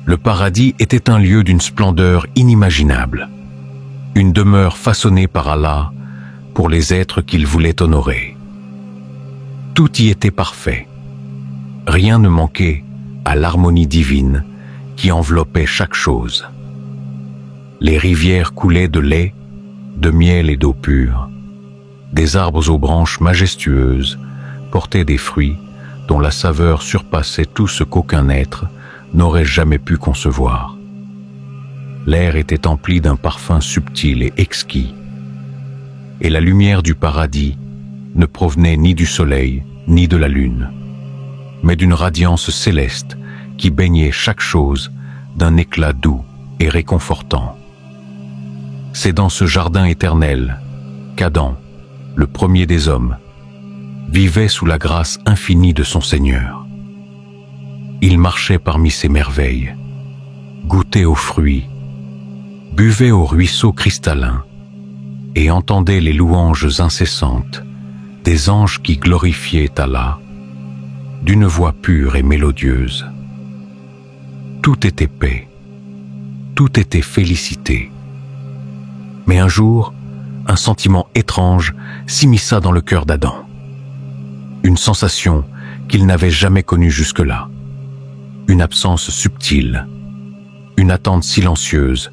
Le paradis était un lieu d'une splendeur inimaginable, une demeure façonnée par Allah pour les êtres qu'il voulait honorer. Tout y était parfait. Rien ne manquait à l'harmonie divine qui enveloppait chaque chose. Les rivières coulaient de lait, de miel et d'eau pure. Des arbres aux branches majestueuses portaient des fruits dont la saveur surpassait tout ce qu'aucun être n'aurait jamais pu concevoir. L'air était empli d'un parfum subtil et exquis, et la lumière du paradis ne provenait ni du soleil ni de la lune, mais d'une radiance céleste qui baignait chaque chose d'un éclat doux et réconfortant. C'est dans ce jardin éternel qu'Adam, le premier des hommes, vivait sous la grâce infinie de son Seigneur. Il marchait parmi ces merveilles, goûtait aux fruits, buvait aux ruisseaux cristallins et entendait les louanges incessantes des anges qui glorifiaient Allah d'une voix pure et mélodieuse. Tout était paix, tout était félicité. Mais un jour, un sentiment étrange s'immisça dans le cœur d'Adam. Une sensation qu'il n'avait jamais connue jusque-là. Une absence subtile, une attente silencieuse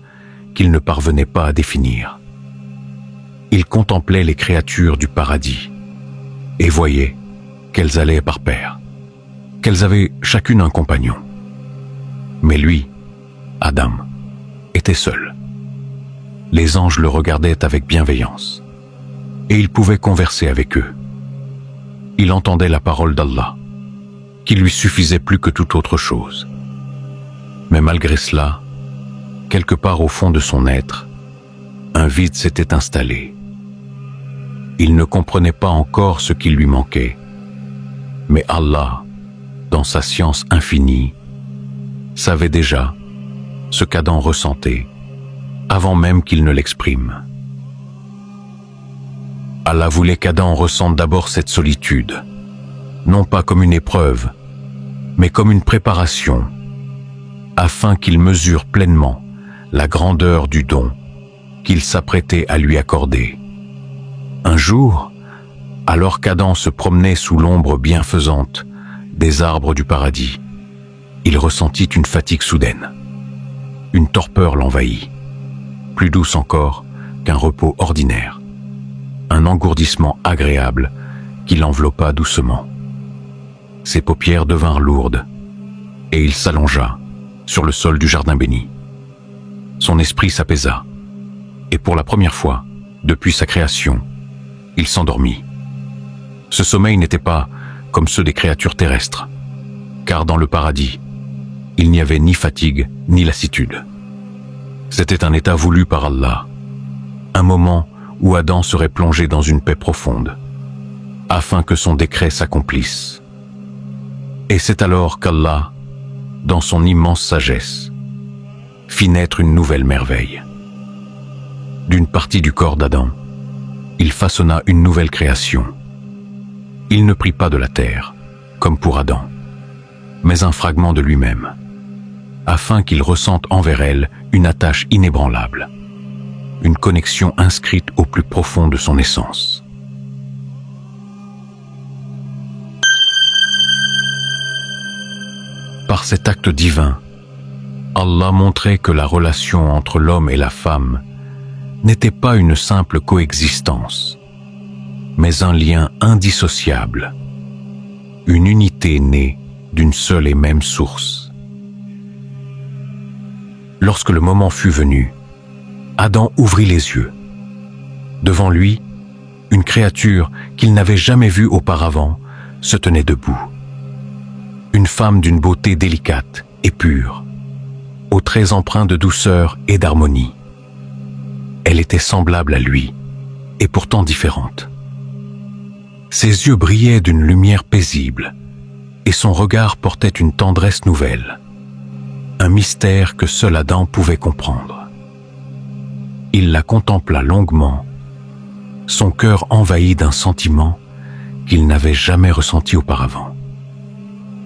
qu'il ne parvenait pas à définir. Il contemplait les créatures du paradis et voyait qu'elles allaient par paires, qu'elles avaient chacune un compagnon. Mais lui, Adam, était seul. Les anges le regardaient avec bienveillance et il pouvait converser avec eux. Il entendait la parole d'Allah, qui lui suffisait plus que toute autre chose. Mais malgré cela, quelque part au fond de son être, un vide s'était installé. Il ne comprenait pas encore ce qui lui manquait, mais Allah, dans sa science infinie, savait déjà ce qu'Adam ressentait, avant même qu'il ne l'exprime. Allah voulait qu'Adam ressente d'abord cette solitude, non pas comme une épreuve, mais comme une préparation, afin qu'il mesure pleinement la grandeur du don qu'il s'apprêtait à lui accorder. Un jour, alors qu'Adam se promenait sous l'ombre bienfaisante des arbres du paradis, il ressentit une fatigue soudaine. Une torpeur l'envahit, plus douce encore qu'un repos ordinaire. Un engourdissement agréable qui l'enveloppa doucement. Ses paupières devinrent lourdes et il s'allongea sur le sol du jardin béni. Son esprit s'apaisa et pour la première fois, depuis sa création, il s'endormit. Ce sommeil n'était pas comme ceux des créatures terrestres, car dans le paradis, il n'y avait ni fatigue ni lassitude. C'était un état voulu par Allah, un moment où Adam serait plongé dans une paix profonde, afin que son décret s'accomplisse. Et c'est alors qu'Allah, dans son immense sagesse, fit naître une nouvelle merveille. D'une partie du corps d'Adam, il façonna une nouvelle création. Il ne prit pas de la terre, comme pour Adam, mais un fragment de lui-même, afin qu'il ressente envers elle une attache inébranlable, une connexion inscrite au plus profond de son essence. Par cet acte divin, Allah montrait que la relation entre l'homme et la femme n'était pas une simple coexistence, mais un lien indissociable, une unité née d'une seule et même source. Lorsque le moment fut venu, Adam ouvrit les yeux. Devant lui, une créature qu'il n'avait jamais vue auparavant se tenait debout. Une femme d'une beauté délicate et pure, aux traits empreints de douceur et d'harmonie. Elle était semblable à lui, et pourtant différente. Ses yeux brillaient d'une lumière paisible, et son regard portait une tendresse nouvelle, un mystère que seul Adam pouvait comprendre. Il la contempla longuement, son cœur envahi d'un sentiment qu'il n'avait jamais ressenti auparavant.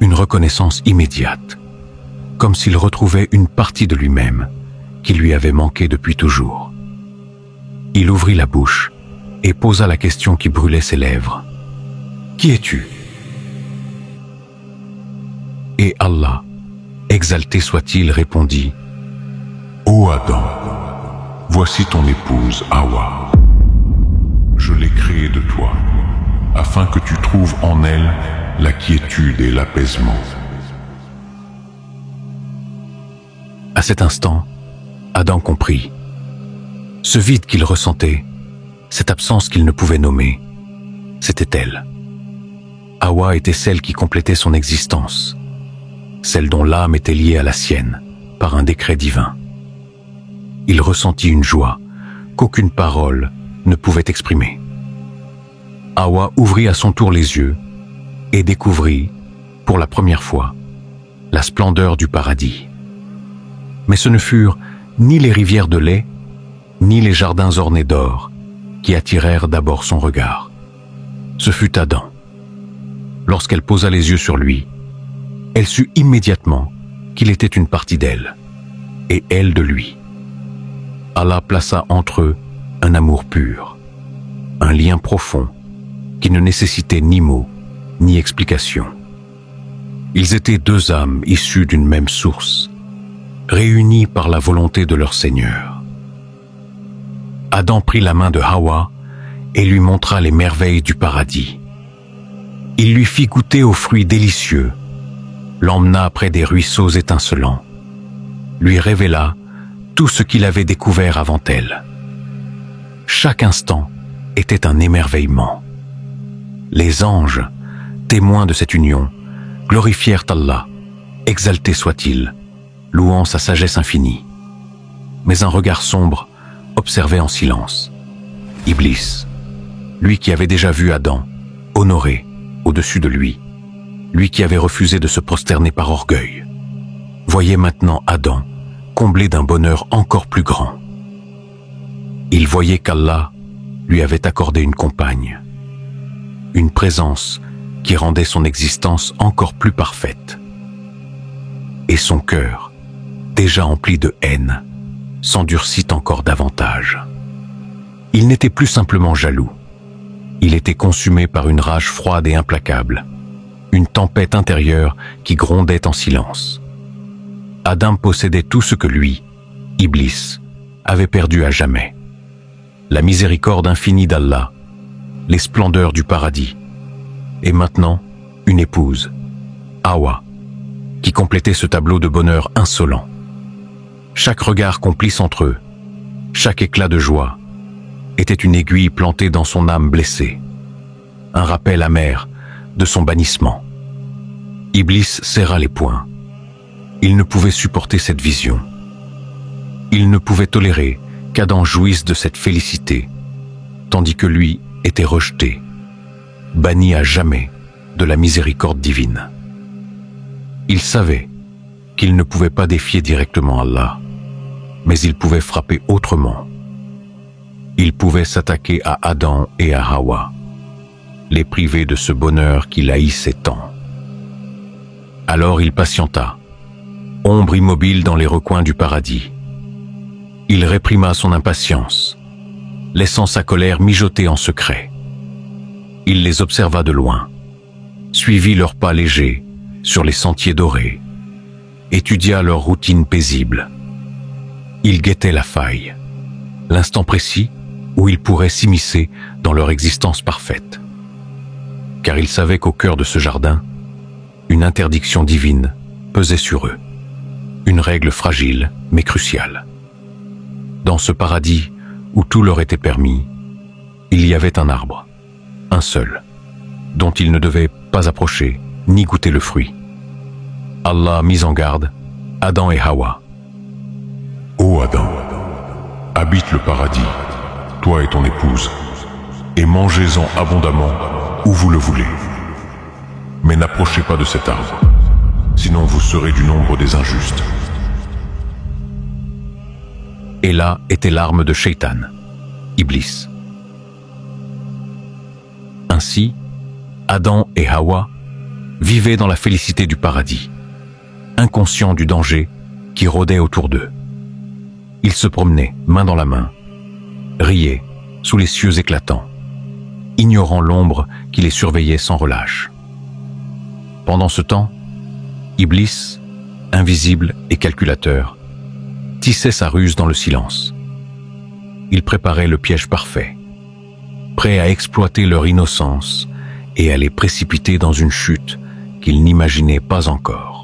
Une reconnaissance immédiate, comme s'il retrouvait une partie de lui-même qui lui avait manqué depuis toujours. Il ouvrit la bouche et posa la question qui brûlait ses lèvres. « Qui es-tu » Et Allah, exalté soit-il, répondit « Ô Adam, voici ton épouse Hawa. Je l'ai créée de toi, afin que tu trouves en elle la quiétude et l'apaisement. » À cet instant, Adam comprit. Ce vide qu'il ressentait, cette absence qu'il ne pouvait nommer, c'était elle. Hawa était celle qui complétait son existence, celle dont l'âme était liée à la sienne par un décret divin. Il ressentit une joie qu'aucune parole ne pouvait exprimer. Hawa ouvrit à son tour les yeux et découvrit, pour la première fois, la splendeur du paradis. Mais ce ne furent ni les rivières de lait, ni les jardins ornés d'or qui attirèrent d'abord son regard. Ce fut Adam. Lorsqu'elle posa les yeux sur lui, elle sut immédiatement qu'il était une partie d'elle, et elle de lui. Allah plaça entre eux un amour pur, un lien profond qui ne nécessitait ni mots, ni explication. Ils étaient deux âmes issues d'une même source, réunies par la volonté de leur Seigneur. Adam prit la main de Hawa et lui montra les merveilles du paradis. Il lui fit goûter aux fruits délicieux, l'emmena près des ruisseaux étincelants, lui révéla tout ce qu'il avait découvert avant elle. Chaque instant était un émerveillement. Les anges, témoins de cette union, glorifièrent Allah, exalté soit-il, louant sa sagesse infinie. Mais un regard sombre observait en silence Iblis, lui qui avait déjà vu Adam, honoré au-dessus de lui, lui qui avait refusé de se prosterner par orgueil, voyait maintenant Adam comblé d'un bonheur encore plus grand. Il voyait qu'Allah lui avait accordé une compagne, une présence qui rendait son existence encore plus parfaite. Et son cœur, déjà empli de haine, s'endurcit encore davantage. Il n'était plus simplement jaloux. Il était consumé par une rage froide et implacable, une tempête intérieure qui grondait en silence. Adam possédait tout ce que lui, Iblis, avait perdu à jamais. La miséricorde infinie d'Allah, les splendeurs du paradis, et maintenant une épouse, Hawa, qui complétait ce tableau de bonheur insolent. Chaque regard complice entre eux, chaque éclat de joie, était une aiguille plantée dans son âme blessée, un rappel amer de son bannissement. Iblis serra les poings. Il ne pouvait supporter cette vision. Il ne pouvait tolérer qu'Adam jouisse de cette félicité, tandis que lui était rejeté, banni à jamais de la miséricorde divine. Il savait qu'il ne pouvait pas défier directement Allah, mais il pouvait frapper autrement. Il pouvait s'attaquer à Adam et à Hawa, les priver de ce bonheur qu'il haïssait tant. Alors il patienta, ombre immobile dans les recoins du paradis. Il réprima son impatience, laissant sa colère mijoter en secret. Il les observa de loin, suivit leurs pas légers sur les sentiers dorés, étudia leur routine paisible. Il guettait la faille, l'instant précis où ils pourraient s'immiscer dans leur existence parfaite. Car il savait qu'au cœur de ce jardin, une interdiction divine pesait sur eux, une règle fragile mais cruciale. Dans ce paradis où tout leur était permis, il y avait un arbre, un seul, dont ils ne devaient pas approcher ni goûter le fruit. Allah mit en garde Adam et Hawa. Ô Adam, habite le paradis, toi et ton épouse, et mangez-en abondamment où vous le voulez. Mais n'approchez pas de cet arbre, sinon vous serez du nombre des injustes. Et là était l'arme de Shaitan, Iblis. Ainsi, Adam et Hawa vivaient dans la félicité du paradis, inconscients du danger qui rôdait autour d'eux. Ils se promenaient, main dans la main, riaient, sous les cieux éclatants, ignorant l'ombre qui les surveillait sans relâche. Pendant ce temps, Iblis, invisible et calculateur, tissait sa ruse dans le silence. Il préparait le piège parfait, prêt à exploiter leur innocence et à les précipiter dans une chute qu'ils n'imaginaient pas encore.